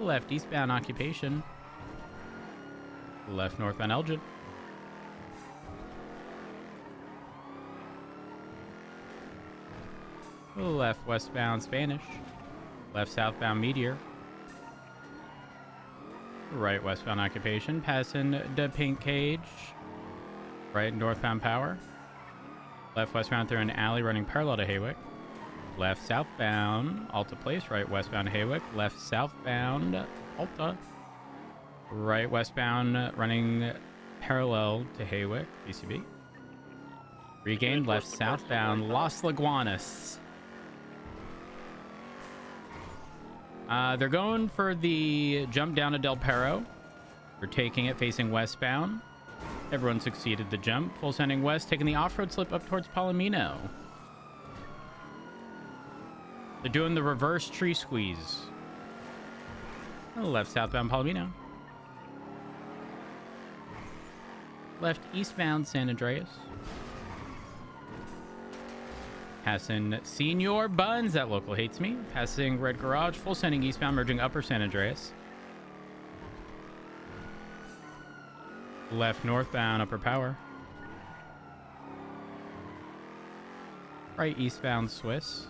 Left eastbound occupation. Left northbound Elgin. Left westbound Spanish. Left southbound Meteor. Right westbound occupation. Passing the Pink Cage. Right northbound Power. Left westbound through an alley running parallel to Haywick. Left southbound Alta Place. Right westbound Haywick. Left southbound Alta. Right westbound running parallel to Haywick. BCB. Regained left southbound Los Laguanas. They're going for the jump down to Del Perro. They're taking it facing westbound. Everyone succeeded the jump. Full sending west, taking the off-road slip up towards Palomino. They're doing the reverse tree squeeze. Left southbound Palomino. Left eastbound San Andreas. Passing Senior Buns, that local hates me. Passing Red Garage, full sending eastbound, merging upper San Andreas. Left northbound Upper Power. Right eastbound Swiss.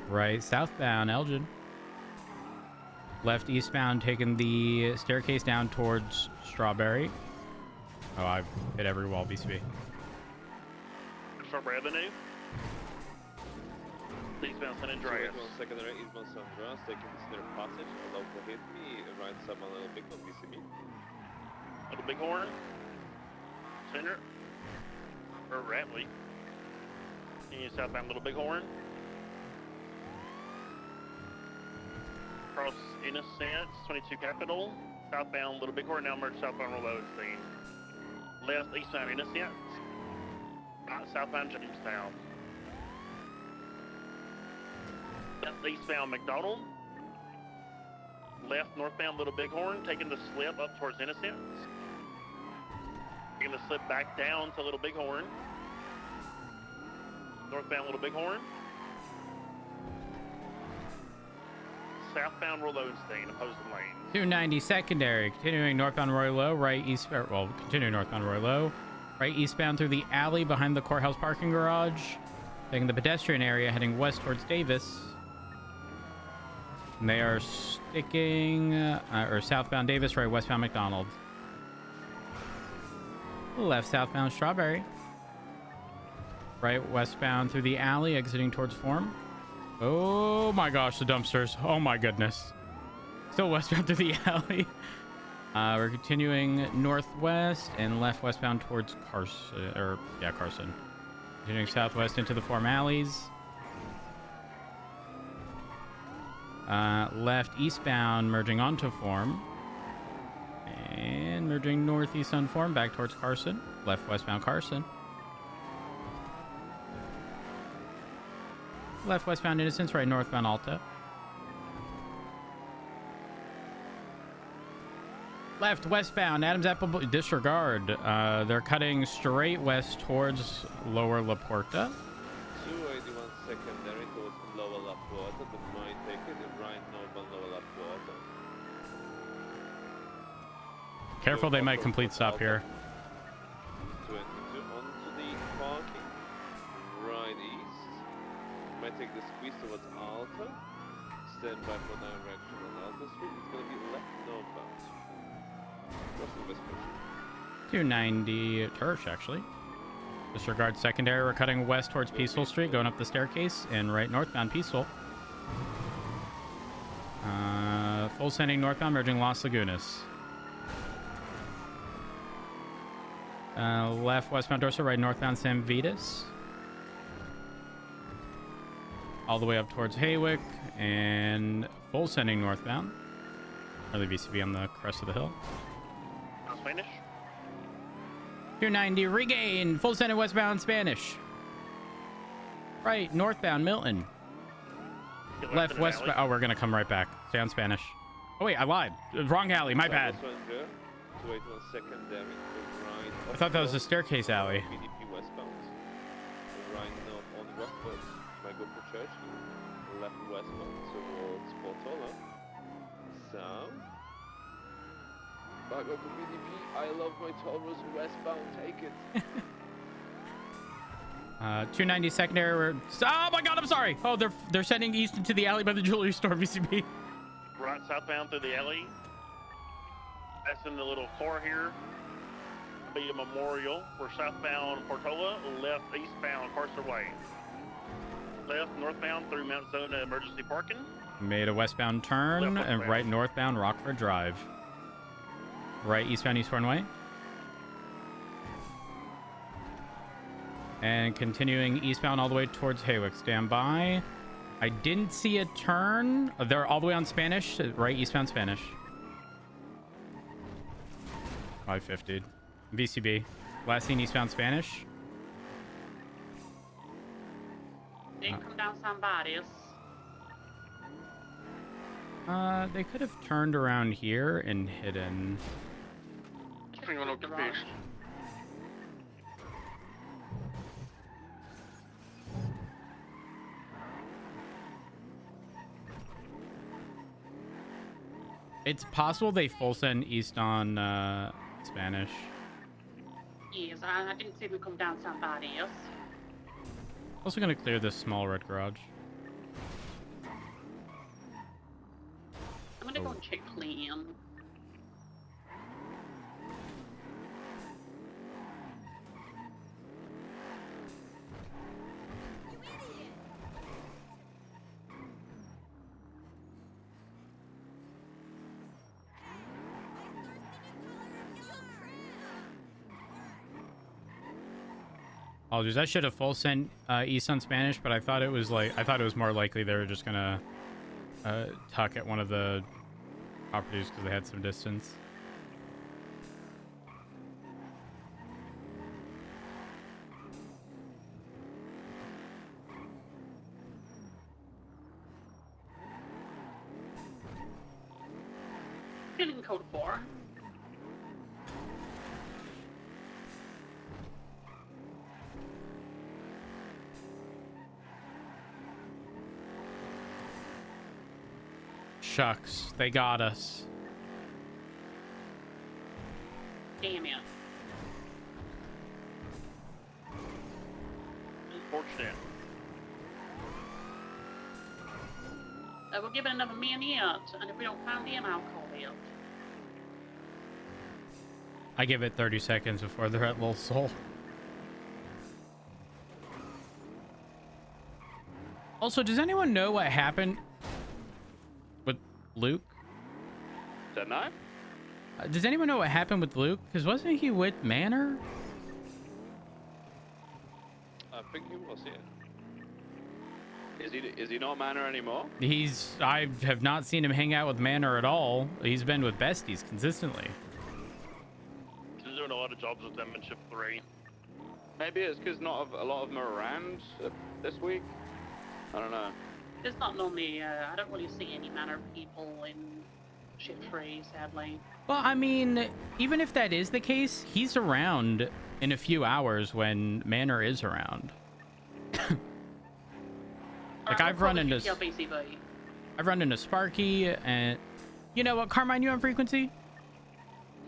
Right southbound Elgin. Left eastbound taking the staircase down towards Strawberry. Oh, I've hit every wall, BCB. Strawberry Avenue. Eastbound San Andreas. Secondary eastbound San Andreas, taking the stair passage. A local hit me. Right side on Little Big One, BCB. Little Bighorn. Center. Or Ratley. Southbound Little Bighorn. Cross Innocence, 22 Capitol. Southbound Little Bighorn, now merge southbound Rollowstein. Left eastbound Innocence. Right southbound Jamestown. Left eastbound McDonald. Left northbound Little Bighorn, taking the slip up towards Innocence. Taking the slip back down to Little Bighorn. Northbound Little Bighorn. Southbound Rollowstein, opposing lanes. 290 secondary, continuing northbound Roy Low, right east, well, continuing northbound Roy Low, right eastbound through the alley behind the courthouse parking garage, taking the pedestrian area, heading west towards Davis. And they are sticking, or southbound Davis, right westbound McDonald. Left southbound Strawberry. Right westbound through the alley, exiting towards Forum. Oh my gosh, the dumpsters. Oh my goodness. Still westbound through the alley. We're continuing northwest and left westbound towards Carson. Carson. Continuing southwest into the Forum alleys. Left eastbound, merging onto Forum. And merging northeast on Forum, back towards Carson. Left westbound Carson. Left westbound Innocence, right northbound Alta. Left westbound Adams Apple disregard. They're cutting straight west towards Lower La Puerta. 281 secondary towards Lower La Puerta. They might take it right northbound Lower La Puerta. Careful, they might complete stop here. 22 onto the parking. Right east. Might take the squeeze towards Alta. Stand by for direction on Alta Street. It's going to be left northbound. What's the best position? 290 Turch, actually. Disregard secondary. We're cutting west towards Peaceful Street, going up the staircase, and right northbound Peaceful. Full sending northbound, merging Los Lagunas. Left westbound Dorso, right northbound San Vitas. All the way up towards Haywick, and full sending northbound. Early VCB on the crest of the hill. Spanish. 290 regain, full sending westbound Spanish. Right northbound Milton. Left westbound. Oh, we're gonna come right back. Stay on Spanish. Oh wait, I lied. Wrong alley. My bad. I thought that was the staircase alley. BDP westbound. Right north on Rockford. Might go for Church. Left westbound towards Portola. south. Back up to BDP. I love my toll roads westbound. Take it. 290 secondary. Oh my god, I'm sorry. Oh, they're sending east into the alley by the jewelry store, VCB. Right southbound through the alley. That's in the little core here. Be a memorial. We're southbound Portola, left eastbound Parser Way. Left northbound through Mount Zona emergency parking. Made a westbound turn and right northbound Rockford Drive. Right eastbound Eastbourne Way. And continuing eastbound all the way towards Haywick. Stand by. I didn't see a turn. They're all the way on Spanish. Right eastbound Spanish. 550. VCB. Last seen eastbound Spanish. They come down somebody's. They could have turned around here and hidden. Keeping on occupation. It's possible they full send east on Spanish. Yes, I didn't see them come down somebody's. Also gonna clear this small red garage. I'm gonna go and check clean. Apologies, I should have full sent east on Spanish, but I thought it was more likely they were just gonna tuck at one of the properties because they had some distance. Feeling code 4. Shucks, they got us. Damn it. Unfortunate. We'll give it another minute, and if we don't find him, I'll call it. I give it 30 seconds before they're at Little Soul. Also, does anyone know what happened with Luke? Don't know. Does anyone know what happened with Luke? Because wasn't he with Manor? I think he was, yeah. Is he not Manor anymore? I have not seen him hang out with Manor at all. He's been with Besties consistently. He's doing a lot of jobs with them in Shift 3. Maybe it's because not a lot of them are around this week. I don't know. There's not normally, I don't really see any manner of people in Shift 3, sadly. Well, I mean, even if that is the case, he's around in a few hours when Manor is around. Like I've run into Sparky, and you know what, Carmine, you on frequency?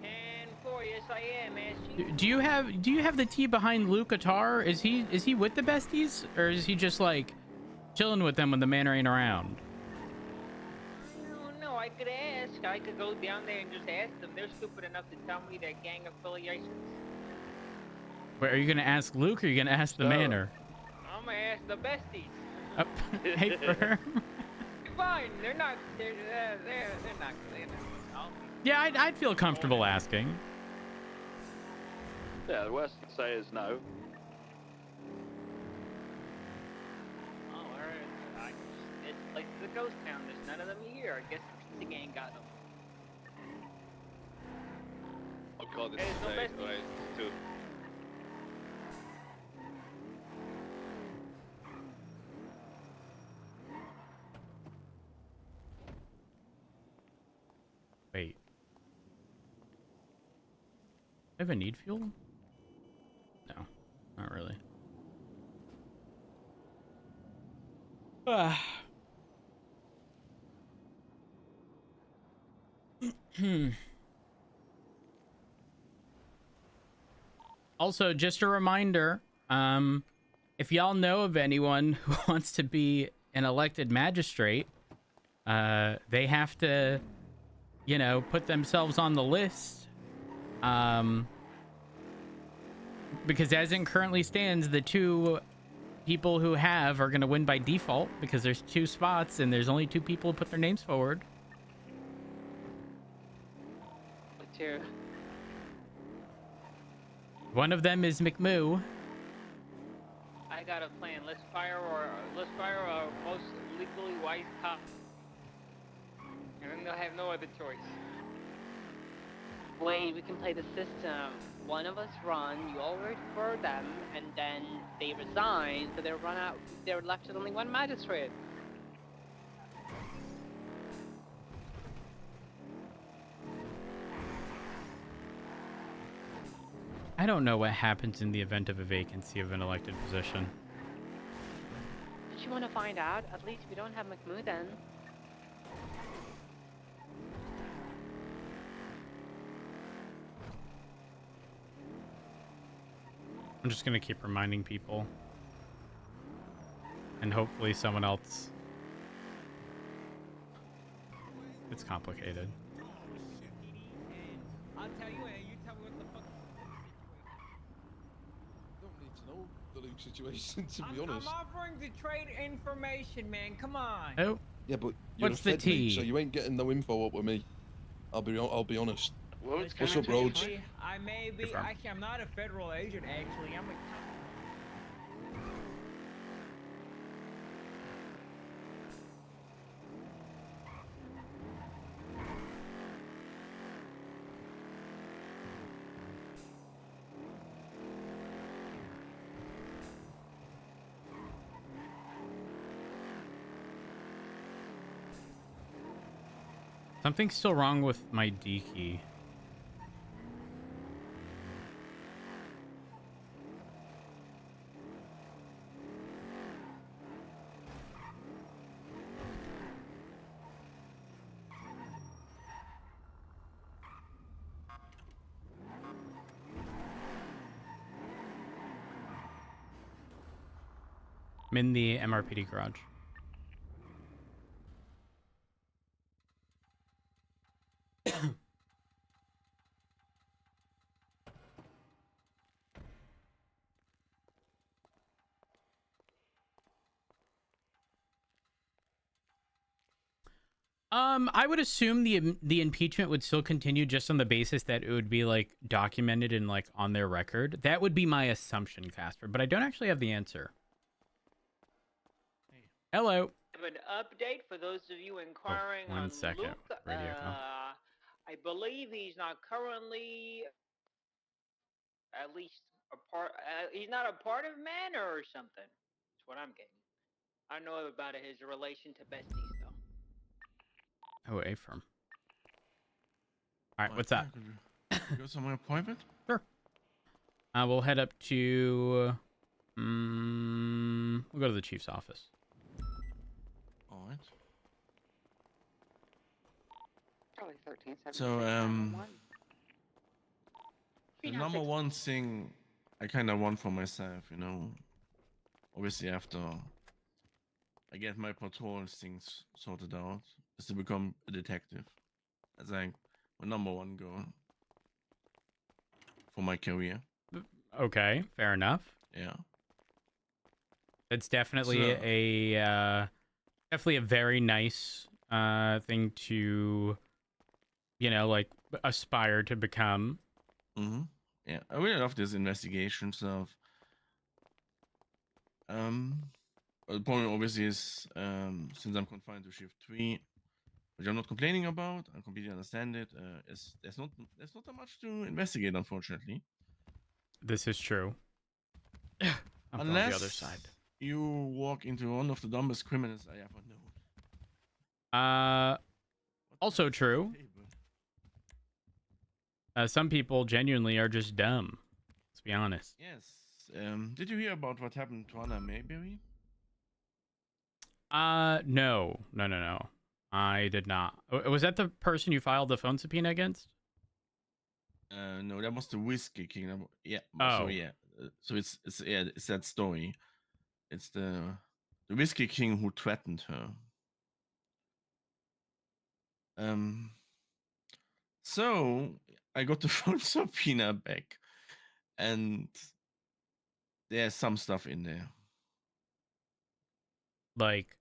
10-4, yes I am, SG. Do you have the T behind Luke Attar? Is he with the Besties, or is he just like chilling with them when the Manor ain't around? No, I could ask. I could go down there and just ask them. They're stupid enough to tell me their gang affiliations. Wait, are you gonna ask Luke, or are you gonna ask the Manor? I'm gonna ask the besties. Hey, for Fine, they're not. They're not. Yeah, I'd feel comfortable asking. Yeah, the worst to say is no. Oh, alright. It's like the ghost town. There's none of them here. I guess the gang got them. Oh god, this Hey, is no late. besties. Wait, two. Wait. Ever need fuel? No, not really. Also, just a reminder, if y'all know of anyone who wants to be an elected magistrate, they have to, you know, put themselves on the list. Because as it currently stands, the two people who have are going to win by default because there's 2 spots and there's only 2 people who put their names forward. What's your... One of them is McMoo. I got a plan. Let's fire our most legally wise cop. And then they'll have no other choice. Wait, we can play the system. One of us run, you all vote for them, and then they resign, so they're run out. They're left with only one magistrate. I don't know what happens in the event of a vacancy of an elected position. Did you want to find out? At least we don't have McMoo then. I'm just going to keep reminding people. And hopefully someone else... It's complicated. I'll tell you, and you tell me what the fuck I don't need to know the situation, to be honest. I'm offering to trade information, man. Come on. Oh, Yeah, but you're what's a the Fed mate, tea? so you ain't getting no info up with me. I'll be honest. What's What's up, Rhodes? I may be. You're from? Actually, I'm not a federal agent. Actually, I'm a. Something's still wrong with my D key. I'm in the MRPD garage. I would assume the impeachment would still continue just on the basis that it would be like documented and like on their record. That would be my assumption, Casper, but I don't actually have the answer. Hello. I have an update for those of you inquiring one on second, Luke. radio call. I believe he's not currently, at least a part. He's not a part of Manor or something. That's what I'm getting. I don't know about his relation to Besties though. Oh, A firm. All right, what's up? Go somewhere appointment? Sure. We'll head up to. We'll go to the chief's office. All right. Charlie 13, So, the number one thing I kind of want for myself, you know, obviously after I get my patrol things sorted out, is to become a detective. That's like my number one goal for my career. Okay, fair enough. Yeah. It's definitely So- definitely a very nice thing to, you know, like aspire to become. Mm-hmm. Yeah, I really love this investigation stuff. The problem obviously is, since I'm confined to shift 3, which I'm not complaining about, I completely understand it. There's not that much to investigate, unfortunately. This is true. I'm on the Unless other side. you walk into one of the dumbest criminals I ever know. Also true. Some people genuinely are just dumb. Let's be honest. Yes. Did you hear about what happened to Anna Mayberry? No. I did not. Was that the person you filed the phone subpoena against? No, that was the Whiskey King. Yeah. So Oh. yeah. So it's that story. It's the Whiskey King who threatened her. So I got the phone subpoena back, and there's some stuff in there. Like,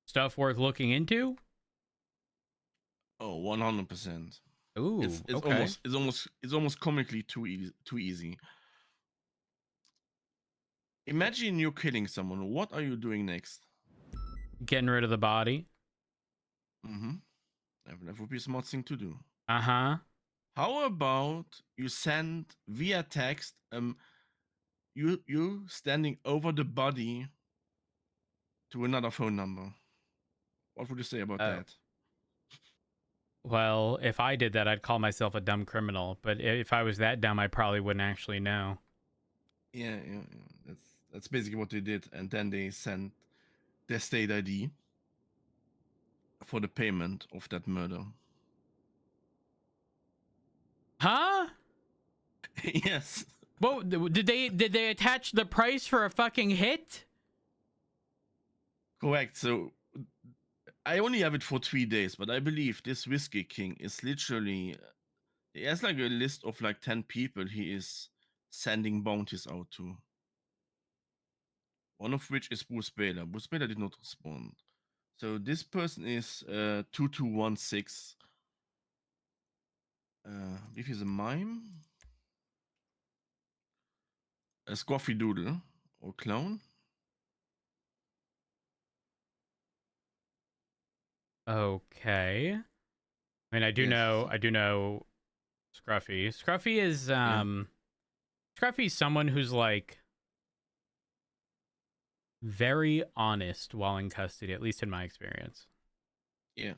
stuff worth looking into? Oh, 100%. Ooh, It's okay. almost comically too easy. Imagine you're killing someone. What are you doing next? Getting rid of the body. Mm-hmm. That would be a smart thing to do. Uh-huh. How about you send via text you standing over the body to another phone number? What would you say about Oh. that? Well, if I did that, I'd call myself a dumb criminal. But if I was that dumb, I probably wouldn't actually know. Yeah. That's basically what they did, and then they sent their state ID for the payment of that murder. Huh? Yes. Well, did they attach the price for a fucking hit? Correct. So I only have it for 3 days, but I believe this Whiskey King is literally he has like a list of like 10 people he is sending bounties out to. One of which is Bruce Baylor. Bruce Baylor did not respond. So this person is 2216. If he's a mime, a Squaffy Doodle, or clown. Okay. I mean, I do Yes. know Scruffy. Scruffy is Scruffy's someone who's like very honest while in custody, at least in my experience. Yeah.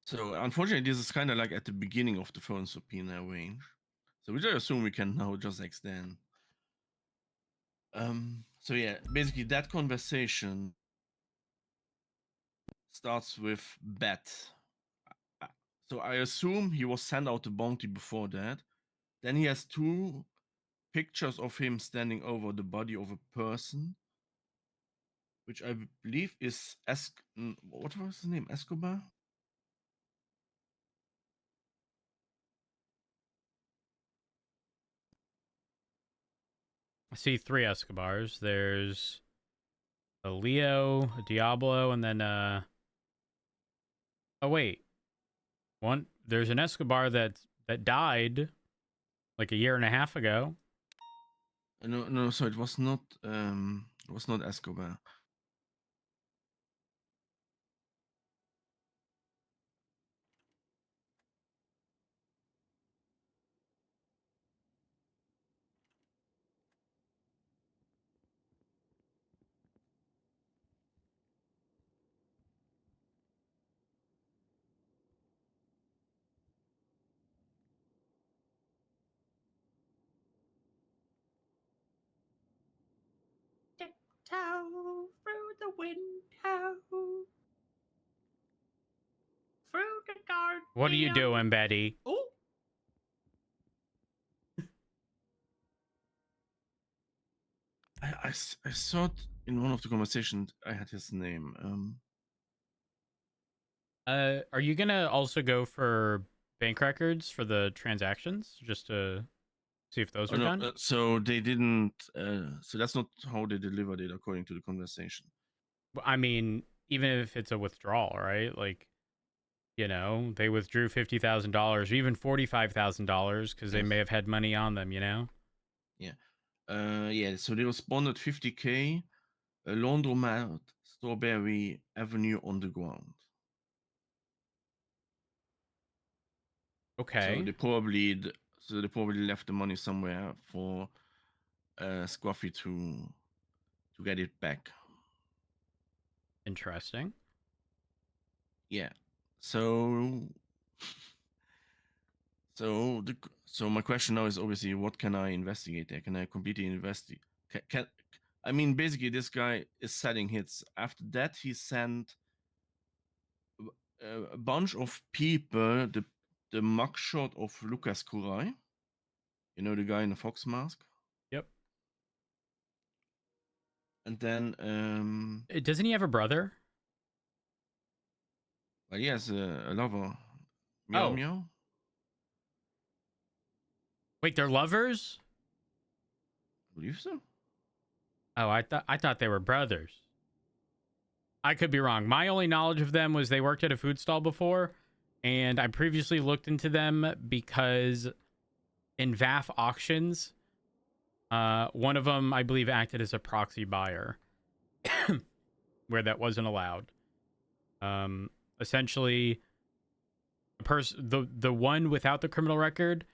So unfortunately, this is kind of like at the beginning of the phone subpoena range. So which I assume we can now just extend. So yeah, basically that conversation starts with bet. So I assume he was sent out the bounty before that. Then he has two pictures of him standing over the body of a person, which I believe is what was his name? Escobar? I see 3 Escobars. There's a Leo, a Diablo, and then oh wait. There's an Escobar that died like a year and a half ago. No, so it was not Escobar. Tiptoe through the window, through the garden. What are you doing, Betty? Oh, I thought in one of the conversations I had his name. Are you gonna also go for bank records for the transactions just to see if those Oh are no, done? so they didn't. So that's not how they delivered it according to the conversation. I mean, even if it's a withdrawal, right? Like, they withdrew $50,000, even $45,000 because they Yes. may have had money on them. Yeah. Yeah. So they responded 50K, a laundromat, Strawberry Avenue on the ground. So Okay, they probably left the money somewhere for Scruffy to get it back. interesting. Yeah. So so my question now is obviously what can I investigate there? Can I completely investigate? I mean, basically, this guy is setting hits. After that, he sent a bunch of people the mugshot of Lucas Kurai. You know, the guy in the fox mask. Yep. And then, Doesn't he have a brother? well, he has a lover. Meow Oh. meow. Wait, they're lovers? I believe so. Oh, I thought they were brothers. I could be wrong. My only knowledge of them was they worked at a food stall before, and I previously looked into them because in VAF auctions, one of them, I believe, acted as a proxy buyer, where that wasn't allowed. Essentially, the one without the criminal record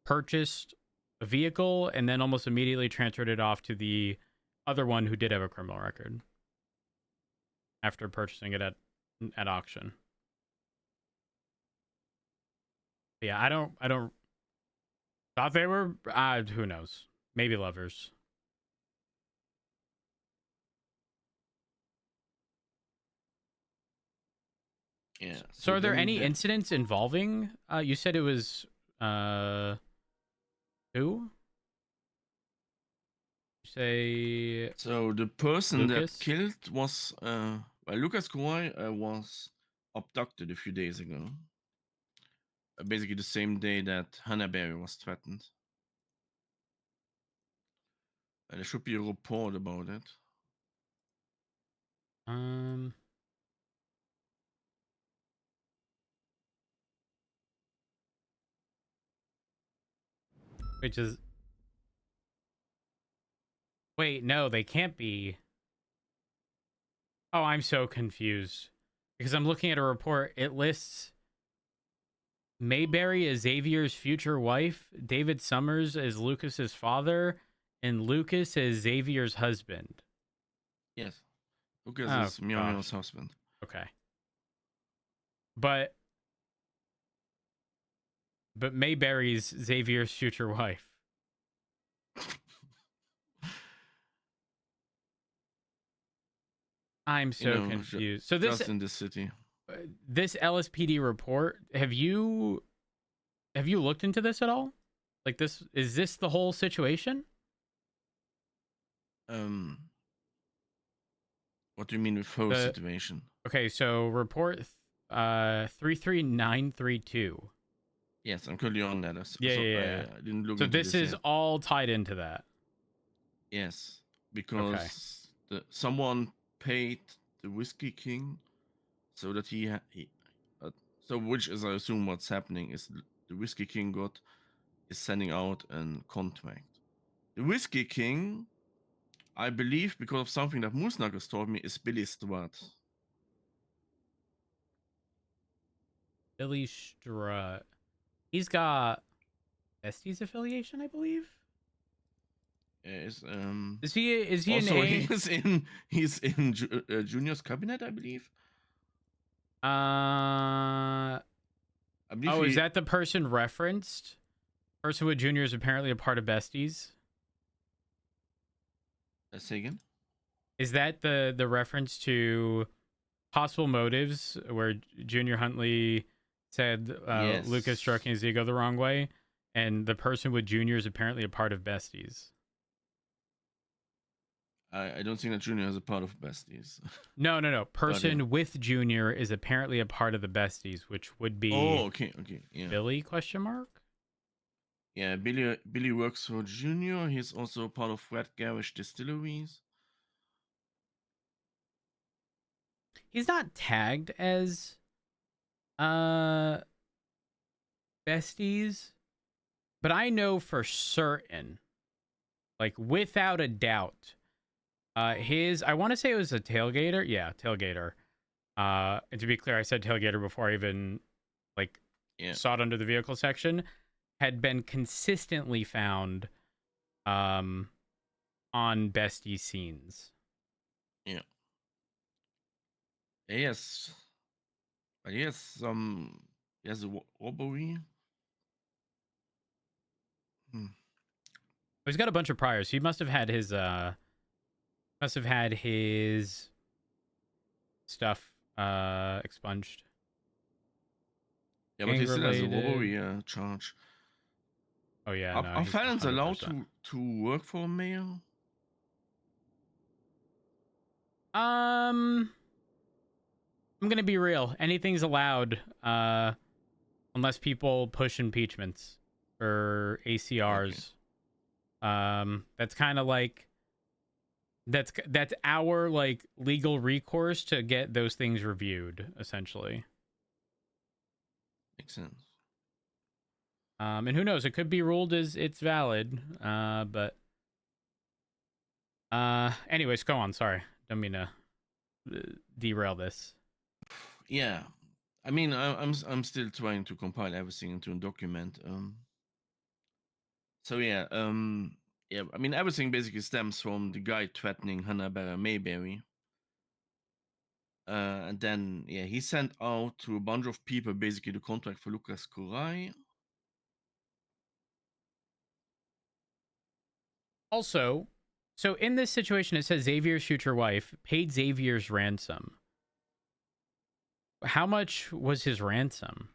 purchased a vehicle and then almost immediately transferred it off to the other one who did have a criminal record after purchasing it at auction. But yeah, I don't thought they were who knows, maybe lovers. Yeah. So are there then any incidents involving you said it was who? You say So the person Lucas? that killed was well, Lucas Kurai was abducted a few days ago. Basically the same day that Hannah Berry was threatened. There should be a report about it. Which is wait, no, they can't be. Oh, I'm so confused because I'm looking at a report. It lists Mayberry as Xavier's future wife, David Summers as Lucas's father, and Lucas as Xavier's husband. Yes. Lucas is Meow Meow's husband. Okay. But Mayberry's Xavier's future wife. I'm so confused. So this just in this city. This LSPD report, have you looked into this at all? Like this, is this the whole situation? What do you mean with whole situation? Okay, so report 33932. Yes, I'm currently on that. Yeah. I didn't look so into this this is yet. all tied into that. Yes, because someone paid the Whiskey King so that so which is, I assume, what's happening is the Whiskey King is sending out a contract. The Whiskey King, I believe, because of something that Moose Knuckles told me, is Billy Stewart. Billy Strut. He's got Estes affiliation, I believe. Is he also an he's in Junior's cabinet, I believe. I believe is that the person referenced? Person with Junior is apparently a part of Besties. Say again. Is that the reference to possible motives where Junior Huntley said Yes. Lucas stroking his ego the wrong way, and the person with Junior is apparently a part of Besties? I don't think that Junior is a part of Besties. No. Person with Junior is apparently a part of the Besties, which would be okay, yeah. Billy ? Question mark. Yeah, Billy works for Junior. He's also part of Red Garish Distilleries. He's not tagged as Besties, but I know for certain, like without a doubt, I want to say it was a tailgater. Yeah, tailgater. And to be clear, I said tailgater before I even saw it under the vehicle section. Had been consistently found on Bestie scenes. Yeah. Yes. He has a robbery. He's got a bunch of priors. He must have had his Must have had his stuff expunged. Yeah, but Gang he still has a robbery related. charge. Oh yeah, no, Are he's felons allowed 100%. to work for a mayor? I'm gonna be real. Anything's allowed, unless people push impeachments or ACRs. That's kind of like that's our like legal recourse to get those things reviewed, essentially. Makes sense. And who knows? It could be ruled as it's valid. But anyways, go on. Sorry, don't mean to derail this. Yeah, I mean, I'm still trying to compile everything into a document. So yeah, yeah. I mean, everything basically stems from the guy threatening Hanna-Barbera Mayberry. And then yeah, he sent out to a bunch of people basically the contract for Lucas Kurai. Also, so in this situation, it says Xavier's future wife paid Xavier's ransom. How much was his ransom?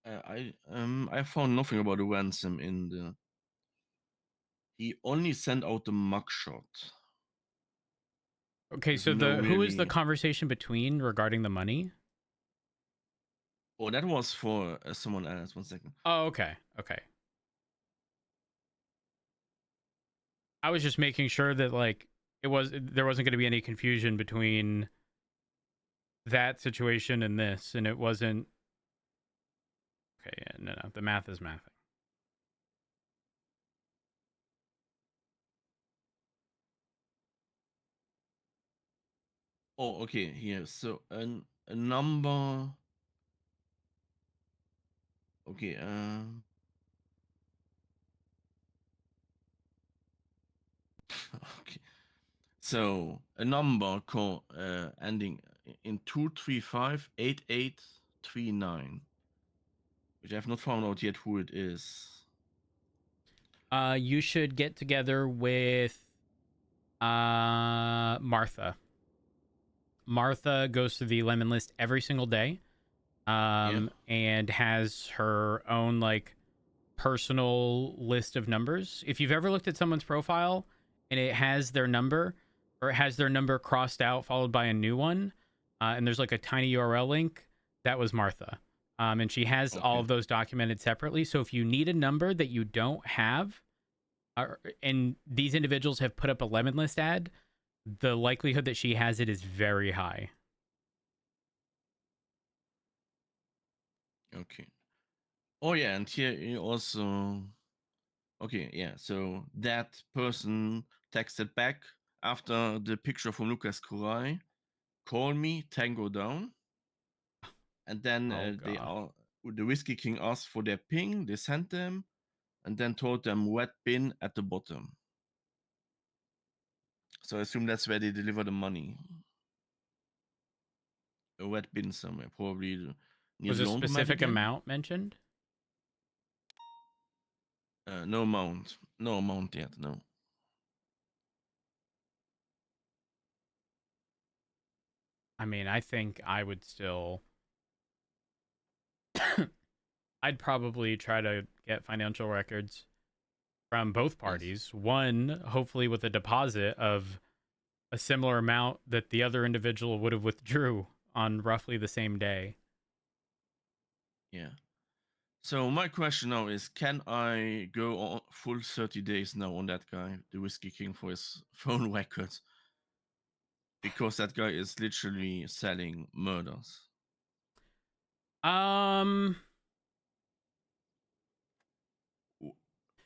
I found nothing about the ransom in the. He only sent out the mugshot. Okay, There's so no who is the really. conversation between regarding the money? Oh, that was for someone else. 1 second. Oh, okay. Okay. I was just making sure that like there wasn't going to be any confusion between that situation and this, and it wasn't. Okay, yeah, no, the math is mathing. Oh, okay. Here, so a number. Okay. Okay. So a number ending in 2358839, which I have not found out yet who it is. You should get together with Martha. Martha goes through the lemon list every single day, Yeah. and has her own like personal list of numbers. If you've ever looked at someone's profile and it has their number, or it has their number crossed out followed by a new one, and there's like a tiny URL link, that was Martha. And she has all Okay. of those documented separately. So if you need a number that you don't have, and these individuals have put up a lemon list ad, the likelihood that she has it is very high. Okay. Oh yeah, and here you also. Okay, yeah. So that person texted back after the picture from Lucas Kurai. Call me, Tango down. And then Oh god. the Whiskey King asked for their ping. They sent them, and then told them wet bin at the bottom. So I assume that's where they deliver the money. A wet bin somewhere, probably near Was the a laundromat specific again. amount mentioned? No amount. No amount yet, no. I mean, I think I would still I'd probably try to get financial records from both Yes. parties. One, hopefully with a deposit of a similar amount that the other individual would have withdrew on roughly the same day. Yeah. So my question now is, can I go on full 30 days now on that guy, the Whiskey King, for his phone records? Because that guy is literally selling murders. Um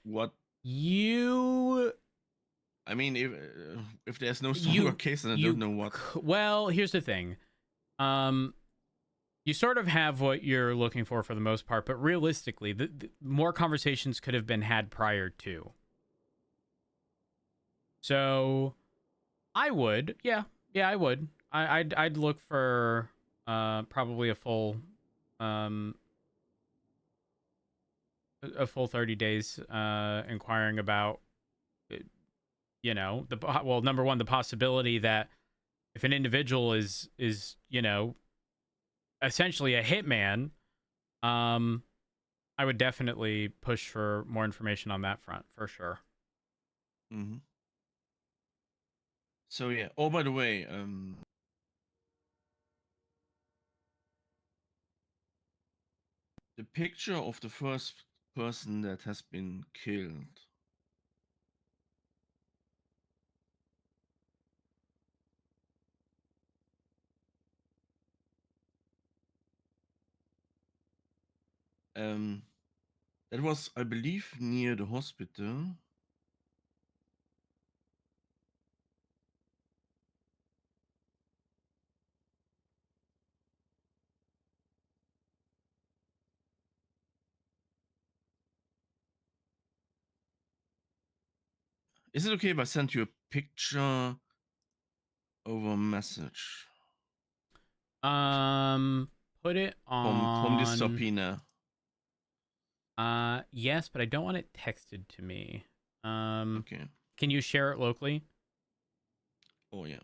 What? you I mean, if there's no stronger you case, then I don't you know what. well, here's the thing. You sort of have what you're looking for the most part, but realistically, the more conversations could have been had prior to. So I would, yeah, I would. I'd look for probably um a full 30 days inquiring about you know, well, number one, the possibility that if an individual is you know, essentially a hitman, I would definitely push for more information on that front for sure. Mm-hmm. So yeah. Oh, by the way, the picture of the first person that has been killed. That was, I believe, near the hospital. Is it okay if I send you a picture over message? Put it From this on. subpoena. Yes, but I don't want it texted to me. Okay. Can you share it locally? Oh yeah.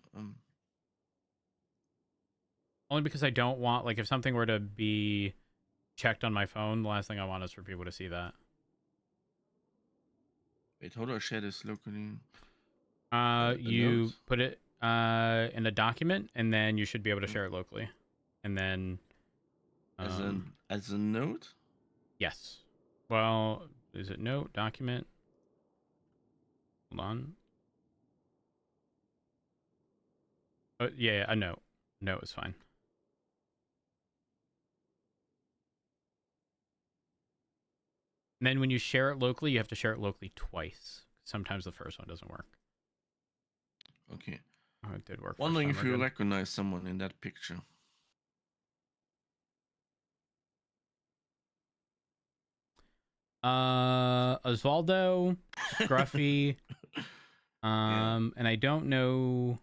Only because I don't want, like, if something were to be checked on my phone, the last thing I want is for people to see that. Wait, how do I share this locally? You note? put it in a document, and then you should be able to share it locally. And then As a note? yes. Well, is it note, document? Hold on. Yeah, a note. Note is fine. And then when you share it locally, you have to share it locally twice. Sometimes the first one doesn't work. Okay. Oh, it did work. Wondering if you recognize someone in that picture. Osvaldo, Scruffy, Yeah. and I don't know.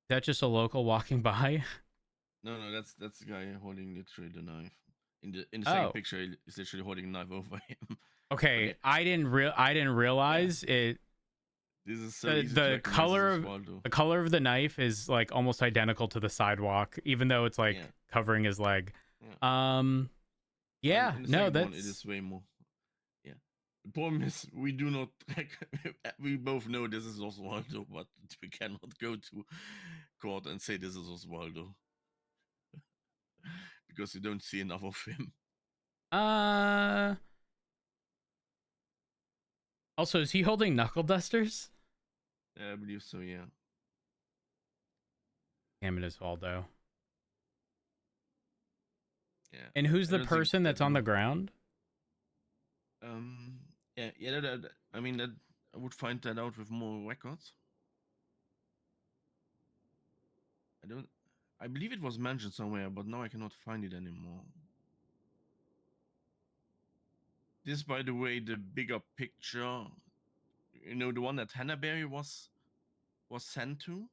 Is that just a local walking by? No, that's the guy holding literally the knife. In the second picture, he's literally holding a knife over him. Okay, I didn't realize it. This is so easy to The recognize color as of Osvaldo. the color of the knife is like almost identical to the sidewalk, even though it's like covering his leg. Yeah. Yeah, in the no, second that's one, it is way more. Yeah. The problem is we do not we both know this is Osvaldo, but we cannot go to court and say this is Osvaldo because you don't see enough of him. Also, is he holding knuckle dusters? Yeah, I believe so. Yeah. Damn it, Osvaldo. Yeah. And who's the person that's on the ground? I mean that I would find that out with more records. I believe it was mentioned somewhere, but now I cannot find it anymore. This, by the way, the bigger picture, you know, the one that Hannaberry was sent to.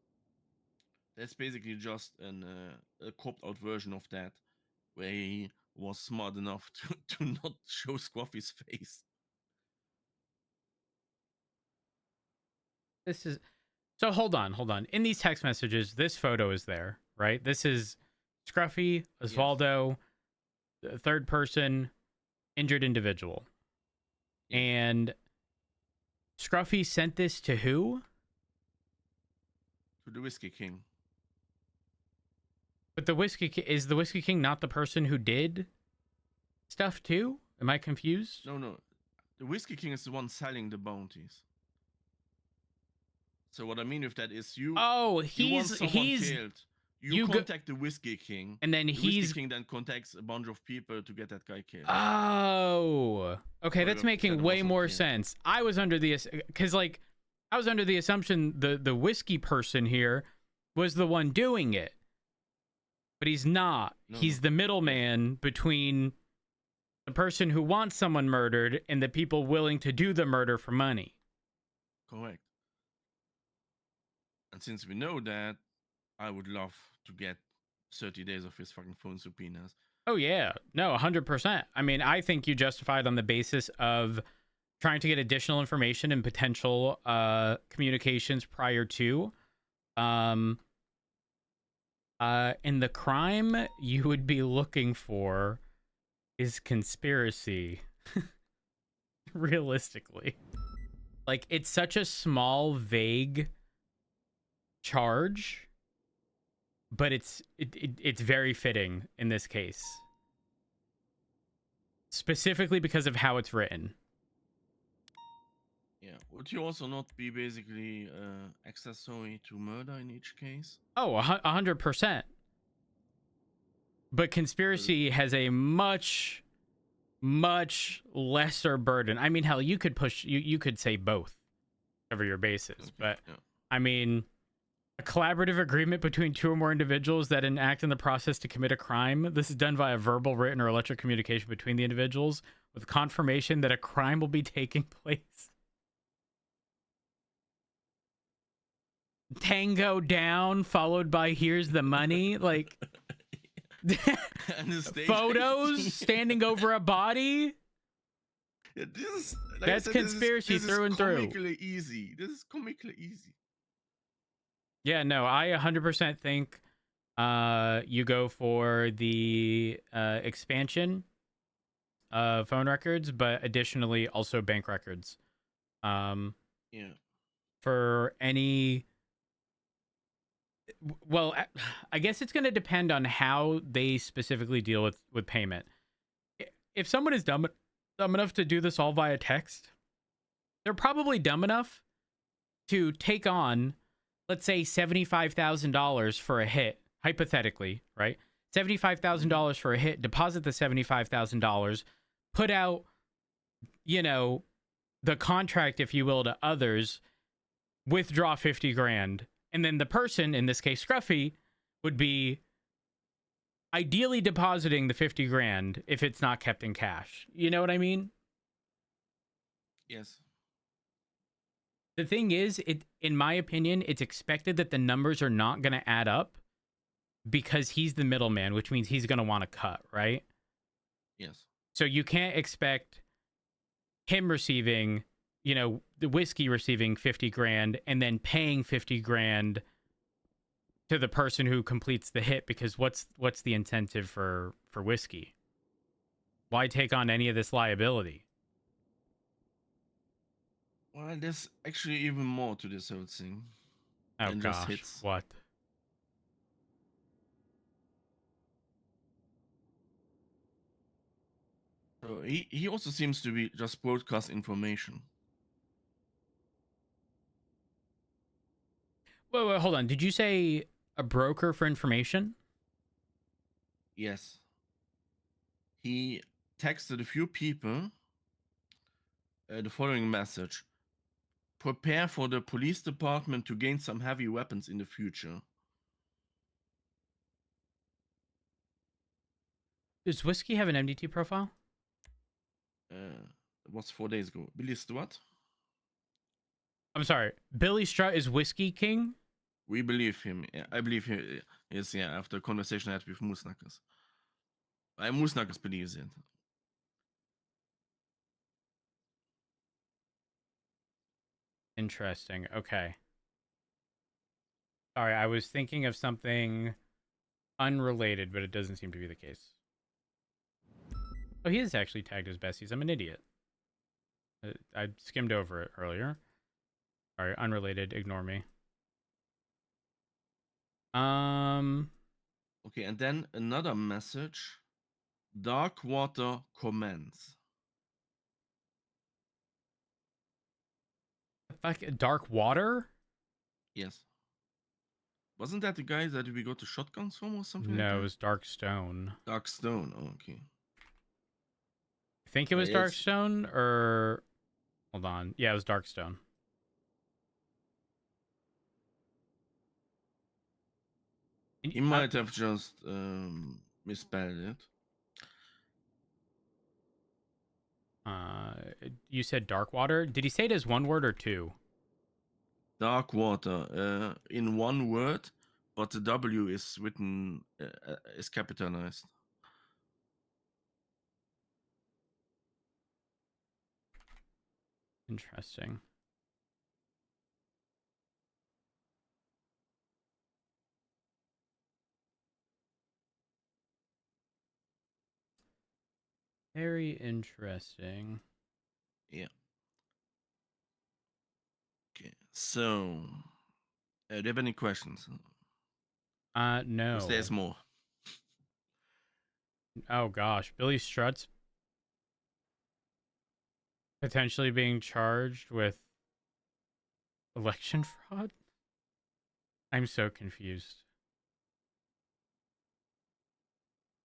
That's basically just a copped out version of that, where he was smart enough to not show Scruffy's face. This is so. Hold on. In these text messages, this photo is there, right? This is Scruffy, Osvaldo, third person, injured individual. Yes. And Scruffy sent this to who? To the Whiskey King. But the Whiskey is the Whiskey King not the person who did stuff too? Am I confused? No. The Whiskey King is the one selling the bounties. So what I mean with that is you. Oh, you want someone killed. You contact the Whiskey King, and then the Whiskey King then contacts a bunch of people to get that guy killed. Oh, okay, that's making way more sense. I was under the assumption the whiskey person here was the one doing it, but he's not. He's the middleman between the person who wants someone murdered and the people willing to do the murder for money. Correct. And since we know that, I would love to get 30 days of his fucking phone subpoenas. Oh, yeah. No, 100%. I mean, I think you justified on the basis of trying to get additional information and potential communications prior to. And the crime you would be looking for is conspiracy. Realistically. Like, it's such a small, vague charge, but it's very fitting in this case. Specifically because of how it's written. Yeah. Would you also not be basically accessory to murder in each case? Oh, 100%. But conspiracy has a much lesser burden. I mean, hell, you could push, you could say both, cover your bases. Okay, But yeah. I mean, a collaborative agreement between two or more individuals that enact in the process to commit a crime. This is done via verbal, written, or electric communication between the individuals with confirmation that a crime will be taking place. Tango down, followed by here's the money. Like, And the stage photos standing over a body. Yeah, this is, like I That's said, conspiracy this is through and through. comically easy. This is comically easy. Yeah, no, I 100% think you go for the expansion of phone records, but additionally also bank records. Yeah. For any... Well, I guess it's going to depend on how they specifically deal with payment. If someone is dumb enough to do this all via text, they're probably dumb enough to take on, let's say, $75,000 for a hit, hypothetically, right? $75,000 for a hit, deposit the $75,000, put out, you know, the contract, if you will, to others, withdraw 50 grand. And then the person, in this case, Scruffy, would be ideally depositing the 50 grand if it's not kept in cash. You know what I mean? Yes. The thing is, in my opinion, it's expected that the numbers are not going to add up because he's the middleman, which means he's going to want to cut, right? Yes. So you can't expect him receiving, you know, the whiskey receiving 50 grand and then paying 50 grand to the person who completes the hit, because what's the incentive for whiskey? Why take on any of this liability? Well, there's actually even more to this whole thing Oh than just gosh, hits. what? So he also seems to be just broadcast information. Wait, hold on. Did you say a broker for information? Yes. He texted a few people the following message: prepare for the police department to gain some heavy weapons in the future. Does whiskey have an MDT profile? It was 4 days ago. Billy Stewart? I'm sorry. Billy Strut is Whiskey King? We believe him. Yeah, I believe he is, yeah, after a conversation I had with Moose Knuckles. Moose Knuckles believes it. Interesting. Okay. Sorry, I was thinking of something unrelated, but it doesn't seem to be the case. Oh, he is actually tagged as besties. I'm an idiot. I skimmed over it earlier. Sorry, unrelated. Ignore me. Okay, and then another message. Dark Water comments. Fuck, Dark Water? Yes. Wasn't that the guy that we got the shotguns from or something? No, like it that? was Dark Stone. Dark Stone. Oh, okay. I think it was Dark It's- Stone, or... Hold on. Yeah, it was Dark Stone. He might have just misspelled it. You said Dark Water? Did he say it as one word or two? Dark Water in one word, but the W is written is capitalized. Interesting. Very interesting. Yeah. Okay. So, do you have any questions? Because there's No. more. Oh gosh, Billy Strutt's potentially being charged with election fraud? I'm so confused.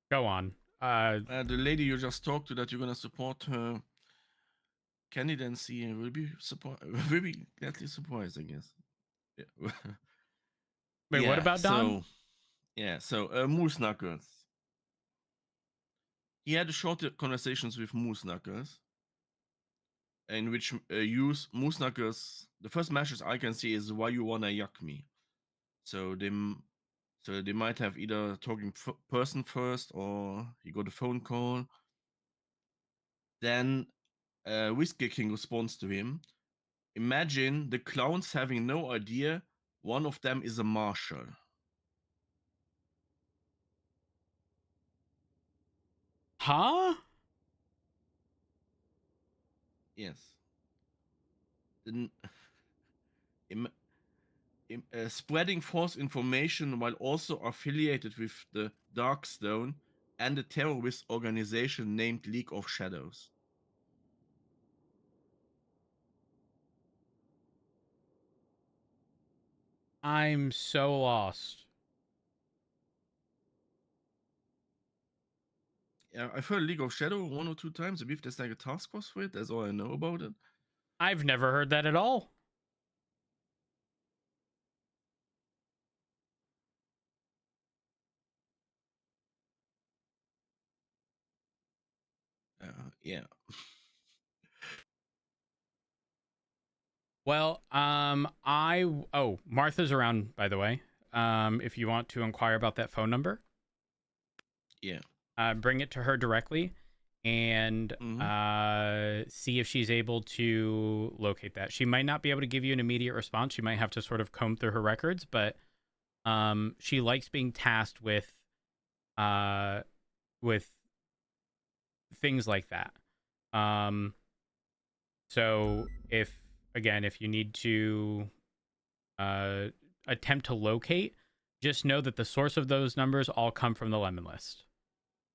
Go on. The lady you just talked to that you're gonna support her candidacy will be will be gladly surprised, I guess. Yeah. Wait, what about Don? Moose Knuckles. He had a short conversations with Moose Knuckles, in which use Moose Knuckles. The first message I can see is why you wanna yuck me. So they might have either talking person first or he got a phone call. Then Whiskey King responds to him. Imagine the clowns having no idea one of them is a marshal. Huh? Yes. Spreading false information while also affiliated with the Darkstone and a terrorist organization named League of Shadows. I'm so lost. Yeah, I've heard League of Shadow 1 or 2 times. I believe there's like a task force for it. That's all I know about it. I've never heard that at all. Yeah. Well, Martha's around, by the way. If you want to inquire about that phone number, Yeah. bring it to her directly and see if she's able to locate that. She might not be able to give you an immediate response. She might have to sort of comb through her records, but she likes being tasked with things like that. So if you need to attempt to locate, just know that the source of those numbers all come from the lemon list.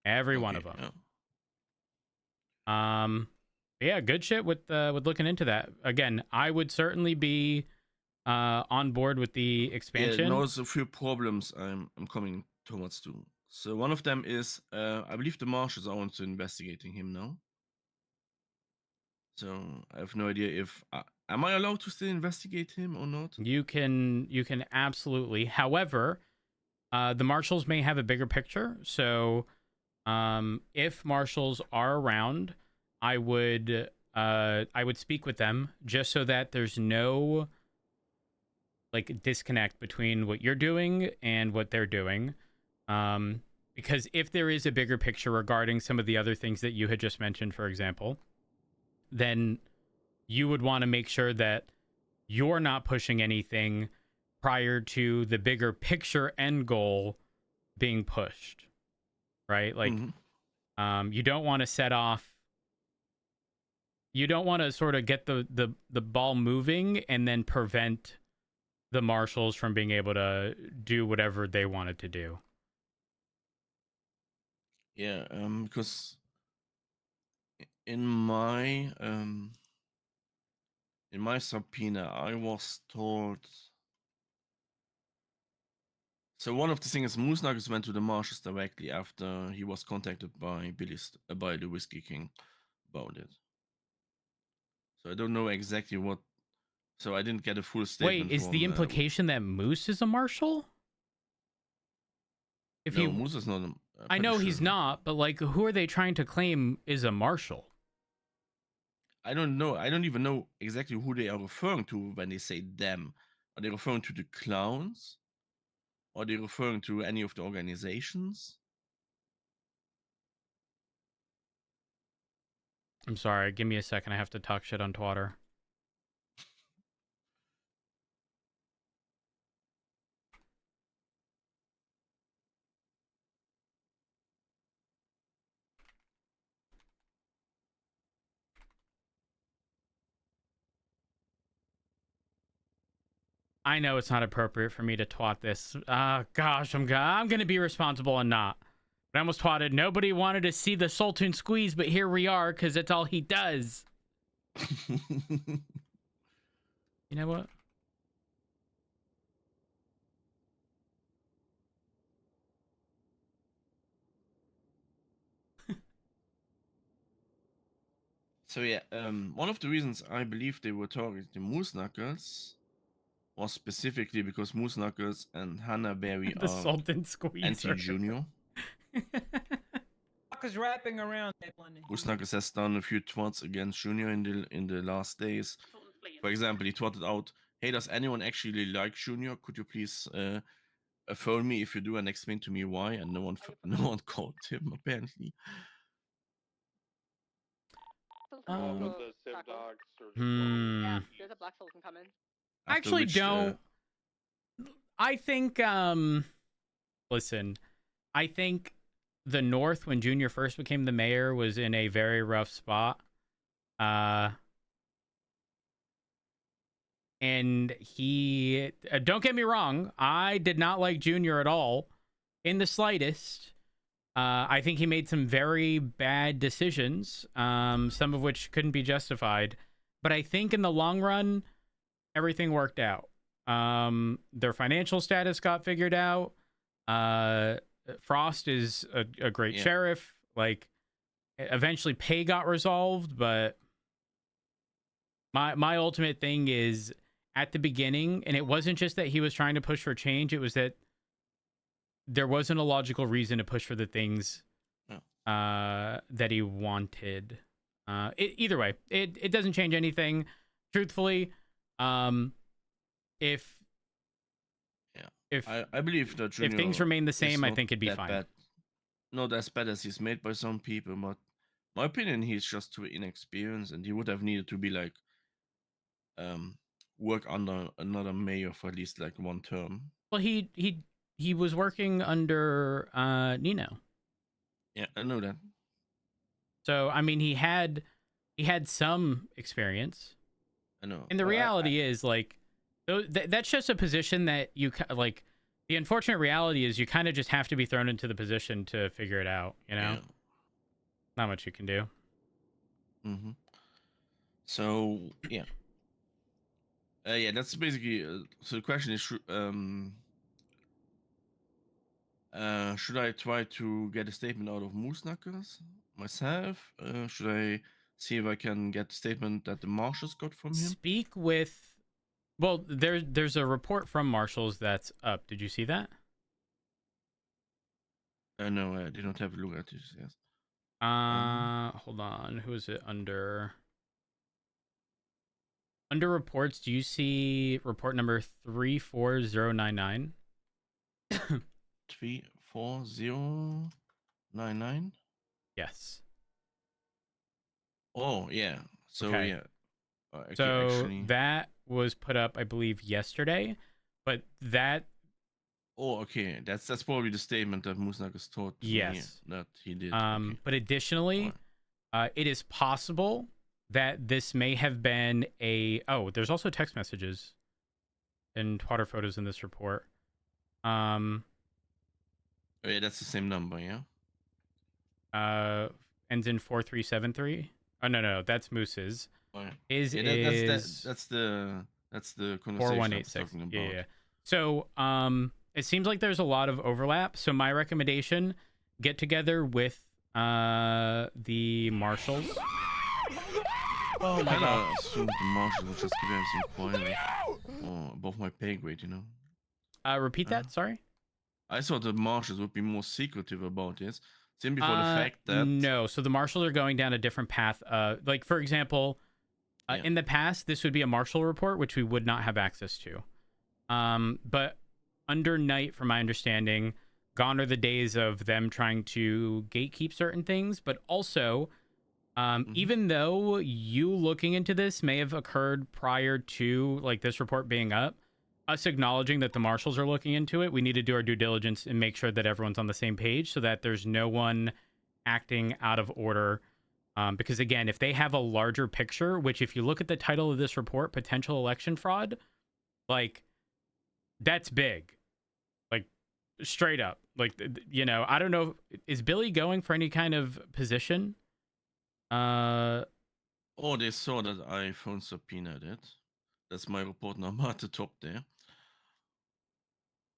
Every one of them. Yeah. Yeah, good shit with looking into that. Again, I would certainly be on board with the expansion. Yeah, there's a few problems I'm coming towards to. So one of them is I believe the marshals are also investigating him now. So I have no idea if am I allowed to still investigate him or not? You can absolutely. However, the marshals may have a bigger picture. So if marshals are around, I would speak with them just so that there's no like disconnect between what you're doing and what they're doing. Because if there is a bigger picture regarding some of the other things that you had just mentioned, for example, then you would want to make sure that you're not pushing anything prior to the bigger picture end goal being pushed, right? Like, you don't want to set off. You don't want to sort of get the ball moving and then prevent the marshals from being able to do whatever they wanted to do. Yeah, because in my subpoena, I was told. So one of the things, Moose Knuckles went to the marshals directly after he was contacted by by the Whiskey King about it. So I don't know exactly what. So I didn't get a full statement. Wait, is the implication that Moose is a marshal? No, Moose is not. I know he's not, but like, who are they trying to claim is a marshal? I don't know. I don't even know exactly who they are referring to when they say them. Are they referring to the clowns? Are they referring to any of the organizations? I'm sorry. Give me a second. I have to talk shit on Twitter. I know it's not appropriate for me to twat this. Gosh, I'm gonna be responsible and not. But I almost twatted. Nobody wanted to see the Sultan squeeze, but here we are because that's all he does. You know what? So yeah, one of the reasons I believe they were targeting Moose Knuckles was specifically because Moose Knuckles and Hannah Berry The are Sultan squeeze. anti-Junior. Fuckers wrapping around that one. Moose Knuckles has done a few twats against Junior in the last days. For example, he twatted out, "Hey, does anyone actually like Junior? Could you please phone me if you do and explain to me why?" And no one called him apparently. What with Little the Civ tackle. Dogs or just Yeah, there's a black Sultan coming. I After actually which, don't. I think. Listen, I think the North, when Junior first became the mayor, was in a very rough spot. And he, don't get me wrong, I did not like Junior at all, in the slightest. I think he made some very bad decisions, some of which couldn't be justified. But I think in the long run, everything worked out. Their financial status got figured out. Frost is a great sheriff. Like, eventually pay got resolved, but my ultimate thing is, at the beginning, and it wasn't just that he was trying to push for change, it was that there wasn't a logical reason to push for the things that he wanted. Either way, it doesn't change anything. Truthfully, if I believe that Junior if things remain the same, I not think it'd be that fine. bad. Not as bad as he's made by some people, but my opinion, he's just too inexperienced, and he would have needed to be like work under another mayor for at least like one term. Well, he was working under Nino. Yeah, I know that. So I mean, he had some experience. I know. And the reality is, like, that's just a position that you like. The unfortunate reality is you kind of just have to be thrown into the position to figure it out. You know, Yeah. not much you can do. Mm-hmm. So yeah. Yeah, that's basically. So the question is, should I try to get a statement out of Moose Knuckles myself? Should I see if I can get a statement that the marshals got from him? Speak with. Well, there's a report from marshals that's up. Did you see that? No, I did not have a look at this. Yes. Hold on. Who is it under? Under reports, do you see report number 34099? 34099. Yes. Oh yeah. So Okay. yeah. Okay, So actually... that was put up, I believe, yesterday. But that. Oh, okay. That's probably the statement that Moose Knuckles told to me that he did. Okay. But additionally, it is possible that this may have been a. Oh, there's also text messages and Twitter photos in this report. Oh, yeah, that's the same number, yeah. Ends in 4373. Oh no, that's Moose's. Oh, yeah. Is that's the conversation 4186. talking about. Yeah. So it seems like there's a lot of overlap. So my recommendation: get together with the marshals. Oh my god! I assumed the marshals would just give everything quietly. Oh, above my pay grade, you know. Repeat that. Sorry. I thought the marshals would be more secretive about this, simply for the fact that no. So the marshals are going down a different path. Like for example, in the past, this would be a marshal report, which we would not have access to. But under Night, from my understanding, gone are the days of them trying to gatekeep certain things. But also, even though you looking into this may have occurred prior to like this report being up, us acknowledging that the marshals are looking into it, we need to do our due diligence and make sure that everyone's on the same page so that there's no one acting out of order. Because again, if they have a larger picture, which if you look at the title of this report, potential election fraud, like That's big. Like, straight up. Like, you know, I don't know. Is Billy going for any kind of position? Oh, they saw that I phone subpoenaed it. That's my report number at the top there.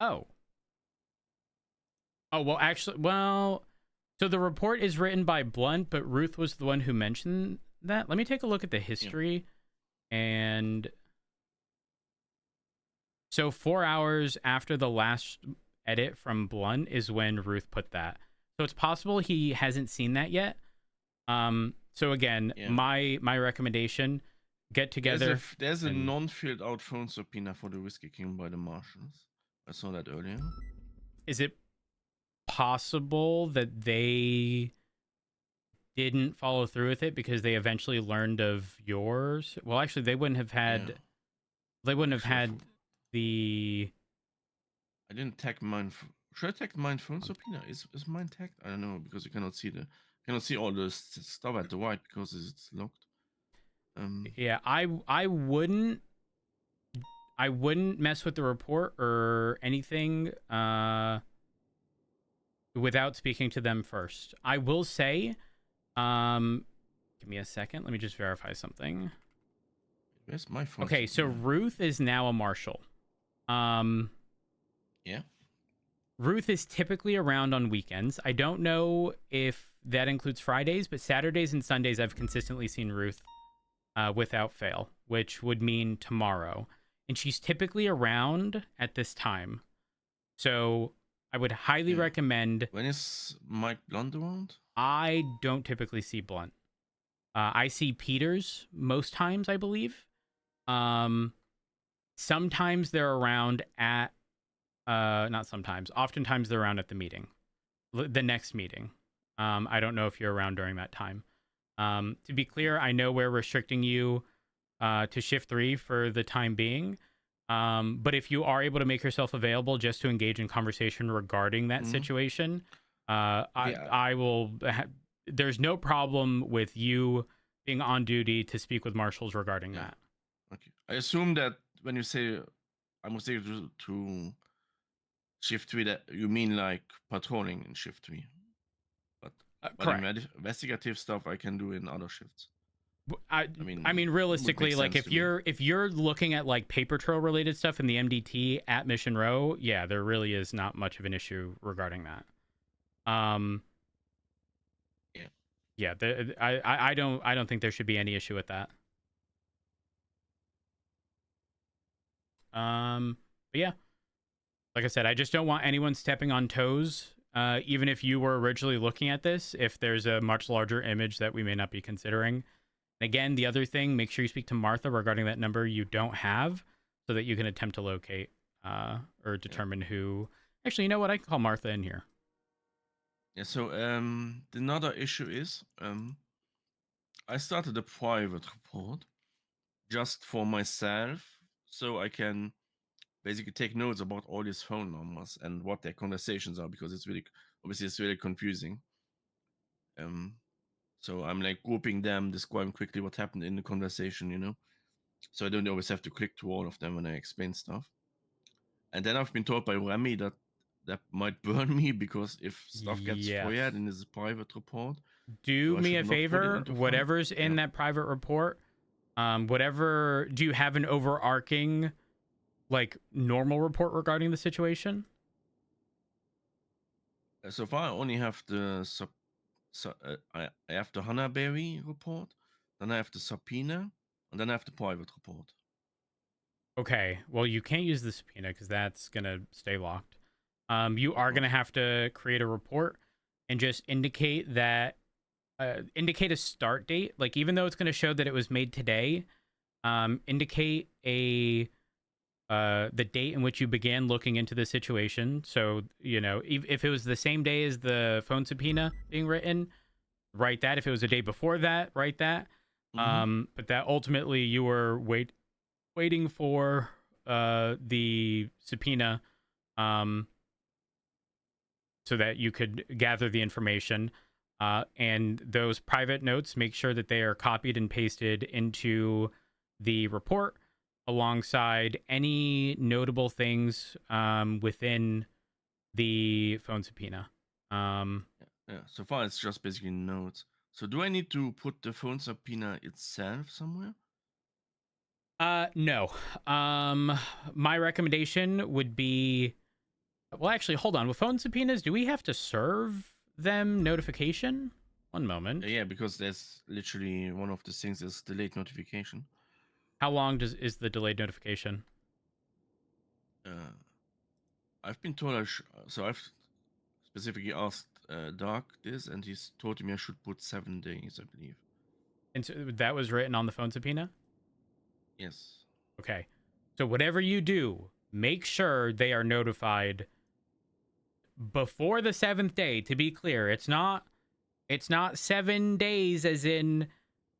Oh. Oh, well, actually, well, so the report is written by Blunt, but Ruth was the one who mentioned that. Let me take a look at the history. Yeah. And so 4 hours after the last edit from Blunt is when Ruth put that. So it's possible he hasn't seen that yet. So again, my recommendation, get together. There's a non-filled out phone subpoena for the Whiskey King by the Martians. I saw that earlier. Is it possible that they didn't follow through with it because they eventually learned of yours? Well, actually, they wouldn't have had. Yeah. They wouldn't have had the. I didn't tag mine. Should I tag mine phone subpoena? Is mine tagged? I don't know because you cannot see all the stuff at the right because it's locked. Yeah, I wouldn't mess with the report or anything without speaking to them first. I will say, give me a second. Let me just verify something. Where's my phone? Okay, so Ruth is now a marshal. Yeah. Ruth is typically around on weekends. I don't know if that includes Fridays, but Saturdays and Sundays I've consistently seen Ruth without fail, which would mean tomorrow. And she's typically around at this time. So I would highly recommend... When is Mike Blunt around? I don't typically see Blunt. I see Peters most times, I believe. Sometimes they're around at... not sometimes. Oftentimes they're around at the meeting. The next meeting. I don't know if you're around during that time. To be clear, I know we're restricting you to shift 3 for the time being. But if you are able to make yourself available just to engage in conversation regarding that situation, I will... there's no problem with you being on duty to speak with marshals regarding that. Okay. I assume that when you say I must say to shift 3, that you mean like patrolling in shift 3. But investigative stuff I can do in other shifts. I mean, realistically, like if you're looking at like paper trail related stuff in the MDT at Mission Row, yeah, there really is not much of an issue regarding that. I don't think there should be any issue with that. But yeah, like I said, I just don't want anyone stepping on toes. Even if you were originally looking at this, if there's a much larger image that we may not be considering. Again, the other thing, make sure you speak to Martha regarding that number you don't have so that you can attempt to locate or determine who... Actually, you know what? I can call Martha in here. Yeah, so another issue is I started a private report just for myself so I can basically take notes about all these phone numbers and what their conversations are because it's really confusing. So I'm like grouping them, describing quickly what happened in the conversation, you know, so I don't always have to click to all of them when I explain stuff. And then I've been told by Remy that might burn me because if stuff gets fired in this private report. Do me a favor, whatever's in that private report, do you have an overarching like normal report regarding the situation? So far I only have the I have the Hanaberry report, then I have the subpoena, and then I have the private report. Okay, well, you can't use the subpoena because that's going to stay locked. You are going to have to create a report and just indicate that, indicate a start date. Like, even though it's going to show that it was made today, indicate the date in which you began looking into the situation. So, you know, if it was the same day as the phone subpoena being written, write that. If it was a day before that, write that. But that ultimately you were waiting for the subpoena so that you could gather the information. And those private notes, make sure that they are copied and pasted into the report, alongside any notable things within the phone subpoena. Yeah, so far it's just basically notes. So do I need to put the phone subpoena itself somewhere? No. My recommendation would be, well, actually, hold on. With phone subpoenas, do we have to serve them notification? One moment. Yeah, because there's literally one of the things is delayed notification. How long is the delayed notification? I've been told so I've specifically asked Doc this, and he's told me I should put 7 days, I believe. And so that was written on the phone subpoena? Yes. Okay. So whatever you do, make sure they are notified before the 7th day. To be clear, it's not 7 days as in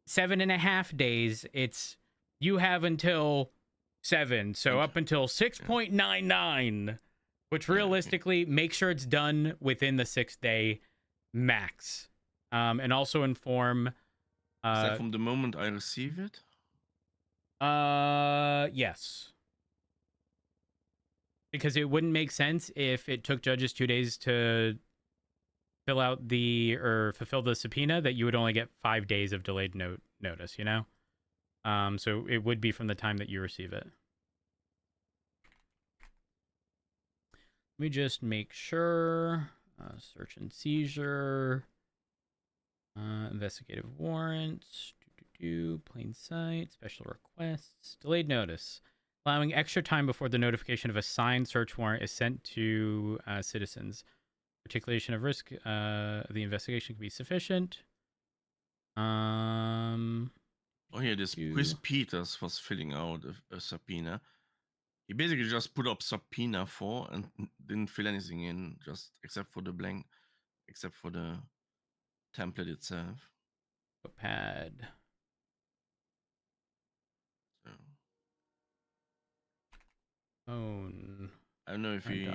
7.5 days. It's you have until 7. So up until 6.99, which realistically, make sure it's done within the 6th day max. And also inform. Is that from the moment I receive it? Yes. Because it wouldn't make sense if it took judges 2 days to fill out or fulfill the subpoena, that you would only get 5 days of delayed notice, you know? So it would be from the time that you receive it. Let me just make sure. Search and seizure. Investigative warrants. Plain sight. Special requests. Delayed notice. Allowing extra time before the notification of a signed search warrant is sent to citizens. Articulation of risk of the investigation can be sufficient. Oh yeah, this Chris Peters was filling out a subpoena. He basically just put up subpoena for and didn't fill anything in, just except for the blank, except for the template itself. Pad. So. Phone. I don't know if he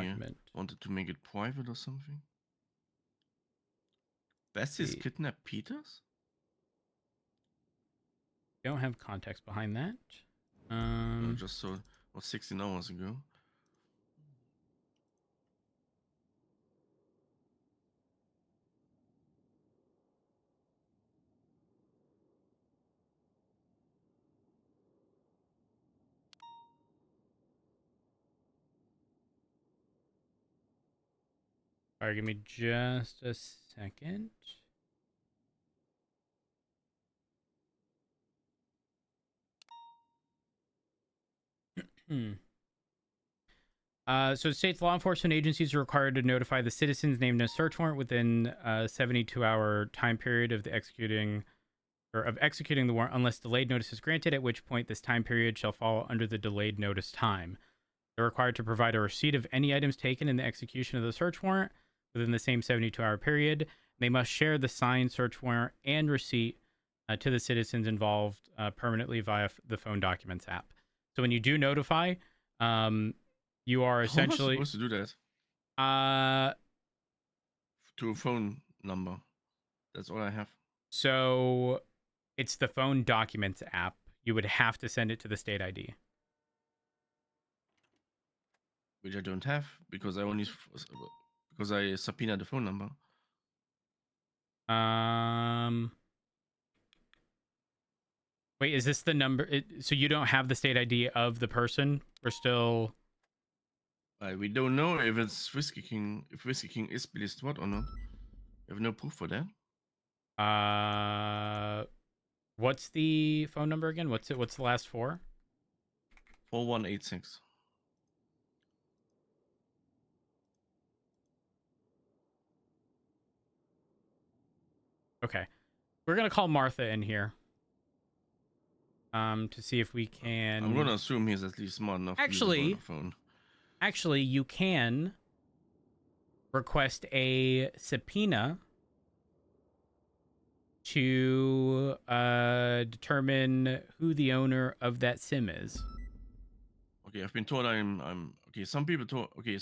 wanted to make it private or something. Bessie's kidnapped Peters? Don't have context behind that. Just so, 16 hours ago. All right, give me just a second. So it states law enforcement agencies are required to notify the citizens named in a search warrant within a 72-hour time period of executing the warrant, unless delayed notice is granted, at which point this time period shall fall under the delayed notice time. They're required to provide a receipt of any items taken in the execution of the search warrant within the same 72-hour period. They must share the signed search warrant and receipt to the citizens involved permanently via the phone documents app. So when you do notify, you are essentially How am I supposed to do that? To a phone number. That's all I have. So it's the phone documents app. You would have to send it to the state ID. Which I don't have because I subpoenaed the phone number. Wait, is this the number? So you don't have the state ID of the person? We're still. We don't know if it's Whiskey King. If Whiskey King is Billy Stewart or not. We have no proof for that. What's the phone number again? What's the last 4? 4186. Okay. We're gonna call Martha in here. To see if we can. I'm gonna assume he's at least smart enough to use a phone. Actually, you can request a subpoena to determine who the owner of that SIM is. Okay, I've been told I'm okay. Some people told